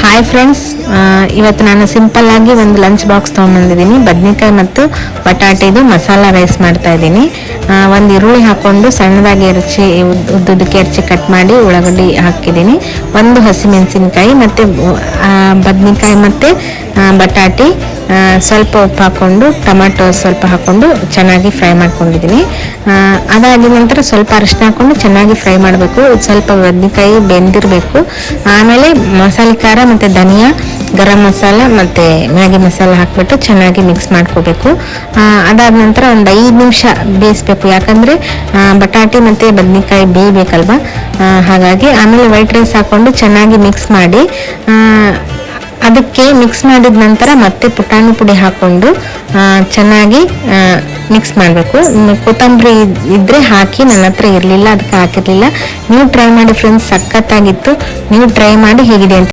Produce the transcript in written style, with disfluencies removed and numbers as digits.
Hi friends, ಇವತ್ತು ನಾನು simple ಆಗಿ ಒಂದು ಲಂಚ್ ಬಾಕ್ಸ್ ತೊಗೊಂಡ್ಬಂದಿದ್ದೀನಿ. ಬದನೆಕಾಯಿ ಮತ್ತು ಬಟಾಟೆದು ಮಸಾಲ ರೈಸ್ ಮಾಡ್ತಾ ಇದ್ದೀನಿ. ಒಂದು ಈರುಳ್ಳಿ ಹಾಕೊಂಡು ಸಣ್ಣದಾಗಿ ಎರಚಿ ಉದ್ದುದಕ್ಕೆ ಎರಚಿ ಕಟ್ ಮಾಡಿ ಉಳ್ಳಾಗಡ್ಡಿ ಹಾಕಿದ್ದೀನಿ. ಒಂದು ಹಸಿಮೆಣಸಿನಕಾಯಿ ಮತ್ತು ಬದನೆಕಾಯಿ ಮತ್ತು ಬಟಾಟೆ ಸ್ವಲ್ಪ ಉಪ್ಪು ಹಾಕ್ಕೊಂಡು ಟೊಮೆಟೊ ಸ್ವಲ್ಪ ಹಾಕ್ಕೊಂಡು ಚೆನ್ನಾಗಿ ಫ್ರೈ ಮಾಡ್ಕೊಂಡಿದ್ದೀನಿ. ಅದಾದ ನಂತರ ಸ್ವಲ್ಪ ಅರಿಶಿನ ಹಾಕ್ಕೊಂಡು ಚೆನ್ನಾಗಿ ಫ್ರೈ ಮಾಡಬೇಕು. ಸ್ವಲ್ಪ ಬದನೆಕಾಯಿ ಬೆಂದಿರಬೇಕು. ಆಮೇಲೆ ಮಸಾಲೆ ಖಾರ ಮತ್ತು ಧನಿಯಾ, ಗರಂ ಮಸಾಲ ಮತ್ತು ಮ್ಯಾಗಿ ಮಸಾಲ ಹಾಕ್ಬಿಟ್ಟು ಚೆನ್ನಾಗಿ ಮಿಕ್ಸ್ ಮಾಡ್ಕೋಬೇಕು. ಅದಾದ ನಂತರ ಒಂದು 5 ನಿಮಿಷ ಬೇಯಿಸ್ಬೇಕು, ಯಾಕಂದರೆ ಬಟಾಟೆ ಮತ್ತು ಬದನೆಕಾಯಿ ಬೇಯಬೇಕಲ್ವ, ಹಾಗಾಗಿ. ಆಮೇಲೆ ವೈಟ್ ರೈಸ್ ಹಾಕ್ಕೊಂಡು ಚೆನ್ನಾಗಿ ಮಿಕ್ಸ್ ಮಾಡಿ, ಅದಕ್ಕೆ ಮಿಕ್ಸ್ ಮಾಡಿದ ನಂತರ ಮತ್ತೆ ಪುಟಾಣಿ ಪುಡಿ ಹಾಕ್ಕೊಂಡು ಚೆನ್ನಾಗಿ ಮಿಕ್ಸ್ ಮಾಡಬೇಕು. ಕೊತ್ತಂಬರಿ ಇದ್ದರೆ ಹಾಕಿ, ನನ್ನ ಹತ್ರ ಇರಲಿಲ್ಲ ಅದಕ್ಕೆ ಹಾಕಿರಲಿಲ್ಲ. ನೀವು ಟ್ರೈ ಮಾಡಿ ಫ್ರೆಂಡ್ಸ್, ಸಖತ್ತಾಗಿತ್ತು. ನೀವು ಟ್ರೈ ಮಾಡಿ ಹೇಗಿದೆ ಅಂತ